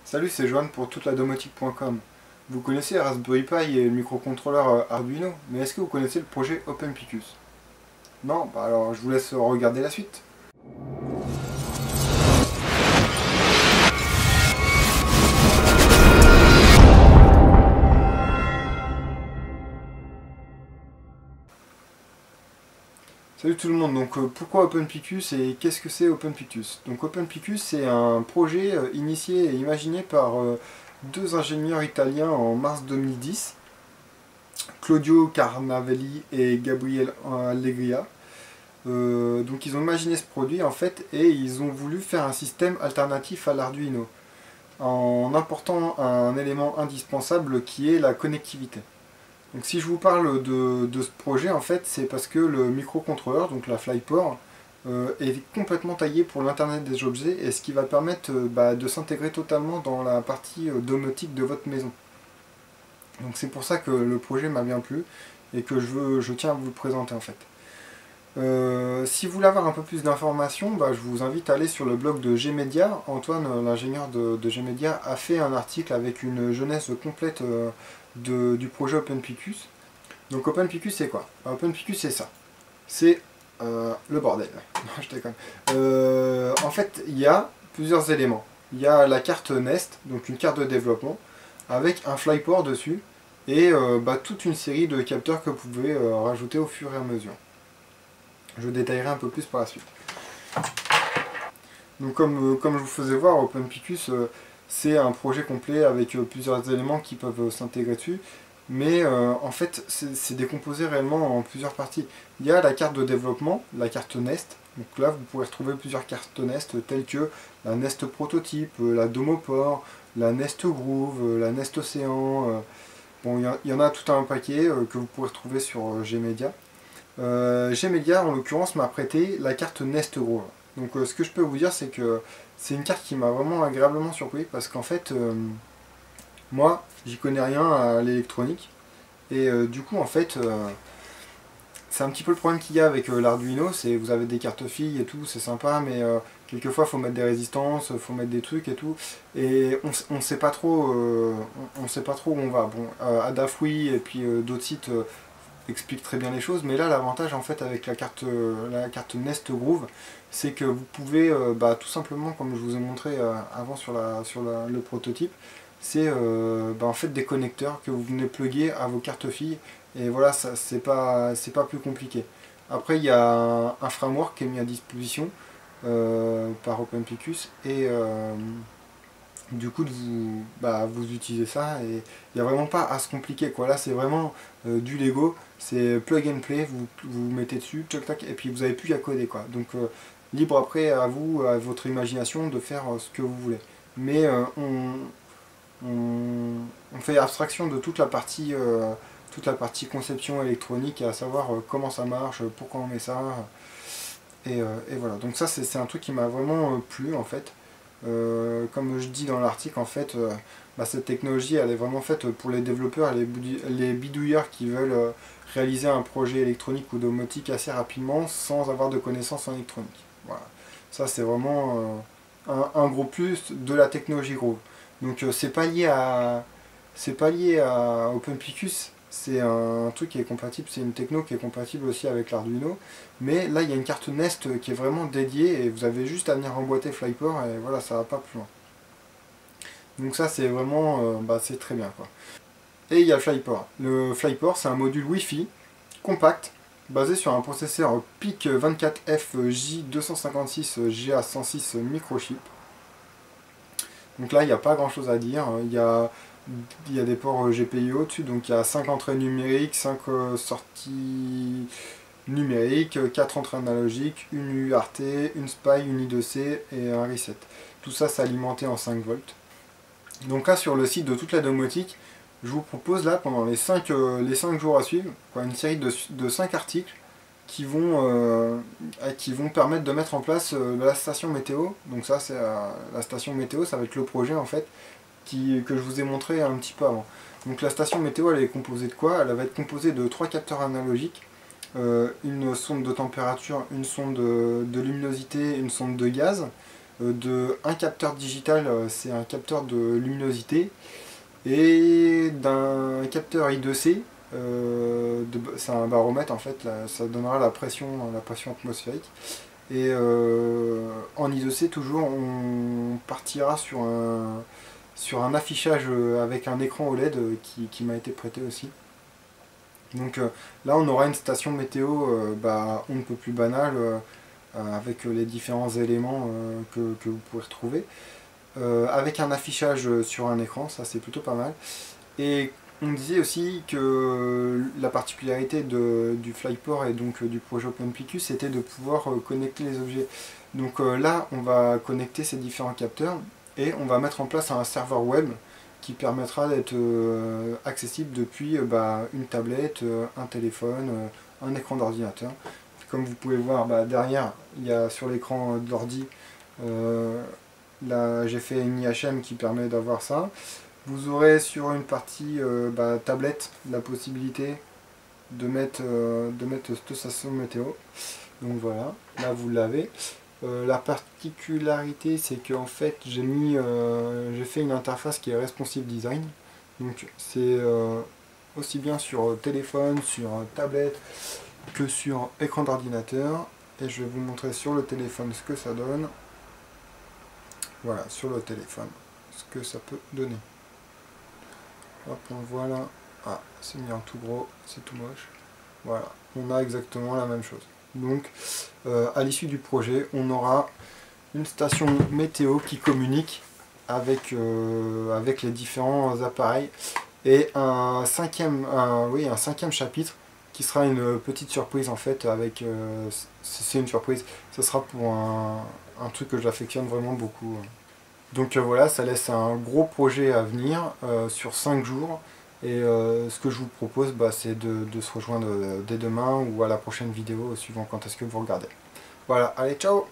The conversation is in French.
Salut, c'est Johan pour touteladomotique.com. Vous connaissez Raspberry Pi et le microcontrôleur Arduino, mais est-ce que vous connaissez le projet OpenPicus? Non? Bah alors je vous laisse regarder la suite. Salut tout le monde, donc pourquoi OpenPicus et qu'est-ce que c'est OpenPicus? Donc OpenPicus c'est un projet initié et imaginé par deux ingénieurs italiens en mars 2010, Claudio Carnavelli et Gabriele Allegria. Donc ils ont imaginé ce produit en fait et ils ont voulu faire un système alternatif à l'Arduino en important un élément indispensable qui est la connectivité. Donc si je vous parle de ce projet en fait c'est parce que le microcontrôleur, donc la FlyPort, est complètement taillé pour l'internet des objets et ce qui va permettre de s'intégrer totalement dans la partie domotique de votre maison. Donc c'est pour ça que le projet m'a bien plu et que je tiens à vous le présenter en fait. Si vous voulez avoir un peu plus d'informations, je vous invite à aller sur le blog de Gmedia. Antoine, l'ingénieur de Gmedia, a fait un article avec une genèse complète du projet OpenPicus. Donc OpenPicus c'est quoi? OpenPicus c'est ça. C'est le bordel. Non, je déconne. En fait, il y a plusieurs éléments. Il y a la carte Nest, donc une carte de développement, avec un FlyPort dessus, et toute une série de capteurs que vous pouvez rajouter au fur et à mesure. Je détaillerai un peu plus par la suite. Donc comme je vous faisais voir, OpenPicus c'est un projet complet avec plusieurs éléments qui peuvent s'intégrer dessus, mais en fait c'est décomposé réellement en plusieurs parties. Il y a la carte de développement, la carte Nest, donc là vous pourrez retrouver plusieurs cartes Nest telles que la Nest Prototype, la Domoport, la Nest Groove, la Nest Océan, bon il y en a tout un paquet que vous pourrez retrouver sur Gmedia. Gmedia en l'occurrence m'a prêté la carte Nest Groove. Donc ce que je peux vous dire c'est que c'est une carte qui m'a vraiment agréablement surpris parce qu'en fait moi j'y connais rien à l'électronique et du coup en fait c'est un petit peu le problème qu'il y a avec l'Arduino, c'est vous avez des cartes filles et tout, c'est sympa mais quelquefois il faut mettre des résistances, il faut mettre des trucs et tout et on sait pas trop on sait pas trop où on va. Bon Adafruit et puis d'autres sites explique très bien les choses, mais là l'avantage en fait avec la carte Nest Groove, c'est que vous pouvez tout simplement, comme je vous ai montré avant sur le prototype, c'est en fait des connecteurs que vous venez plugger à vos cartes filles, et voilà, c'est pas plus compliqué. Après il y a un framework qui est mis à disposition par OpenPicus, et du coup vous utilisez ça et il n'y a vraiment pas à se compliquer quoi. Là c'est vraiment du Lego, c'est plug and play, vous mettez dessus, tac tac, et puis vous n'avez plus qu'à coder quoi. Donc libre après à vous, à votre imagination de faire ce que vous voulez. Mais on fait abstraction de toute la partie conception électronique, à savoir comment ça marche, pourquoi on met ça, et voilà. Donc ça c'est un truc qui m'a vraiment plu en fait. Comme je dis dans l'article, en fait, cette technologie elle est vraiment faite pour les développeurs et les bidouilleurs qui veulent réaliser un projet électronique ou domotique assez rapidement sans avoir de connaissances en électronique. Voilà. Ça c'est vraiment un gros plus de la technologie Groove. Donc c'est pas lié à OpenPicus, c'est un truc qui est compatible, c'est une techno qui est compatible aussi avec l'Arduino, mais là il y a une carte Nest qui est vraiment dédiée et vous avez juste à venir emboîter FlyPort et voilà, ça va pas plus loin. Donc ça c'est vraiment c'est très bien quoi. Et il y a le FlyPort. Le FlyPort c'est un module Wi-Fi compact basé sur un processeur PIC 24F J256 GA106 microchip. Donc là il n'y a pas grand chose à dire, il y a des ports GPIO dessus, donc il y a 5 entrées numériques, 5 sorties numériques, 4 entrées analogiques, une UART, une SPI, une I2C et un reset. Tout ça c'est alimenté en 5 volts. Donc là sur le site de toute la domotique, je vous propose là pendant les 5 jours à suivre, une série de 5 articles qui vont permettre de mettre en place la station météo. Donc ça c'est la station météo, ça va être le projet en fait que je vous ai montré un petit peu avant. Donc la station météo elle est composée de quoi? Elle va être composée de 3 capteurs analogiques, une sonde de température, une sonde de luminosité, une sonde de gaz. de un capteur digital, c'est un capteur de luminosité, et d'un capteur I2C, c'est un baromètre en fait, là, ça donnera la pression atmosphérique. Et en I2C toujours, on partira sur un affichage avec un écran OLED qui m'a été prêté aussi. Donc là on aura une station météo on ne peut plus banale, avec les différents éléments que vous pouvez retrouver. Avec un affichage sur un écran, ça c'est plutôt pas mal. Et on disait aussi que la particularité du Flyport et donc du projet OpenPQ, c'était de pouvoir connecter les objets. Donc là, on va connecter ces différents capteurs et on va mettre en place un serveur web qui permettra d'être accessible depuis une tablette, un téléphone, un écran d'ordinateur. Comme vous pouvez voir, derrière, il y a sur l'écran de l'ordi, là j'ai fait une IHM qui permet d'avoir ça. Vous aurez sur une partie tablette la possibilité de mettre cette station météo. Donc voilà, là vous l'avez. La particularité, c'est qu'en fait j'ai fait une interface qui est responsive design. Donc c'est aussi bien sur téléphone, sur tablette que sur écran d'ordinateur. Et je vais vous montrer sur le téléphone ce que ça donne. Voilà, sur le téléphone, ce que ça peut donner. Hop, on voit là. Ah, c'est mis en tout gros, c'est tout moche. Voilà, on a exactement la même chose. Donc, à l'issue du projet, on aura une station météo qui communique avec les différents appareils, et un cinquième chapitre qui sera une petite surprise en fait. C'est une surprise, ce sera pour un truc que j'affectionne vraiment beaucoup. Donc voilà, ça laisse un gros projet à venir sur 5 jours. Et ce que je vous propose, c'est de se rejoindre dès demain ou à la prochaine vidéo, suivant quand est-ce que vous regardez. Voilà, allez, ciao!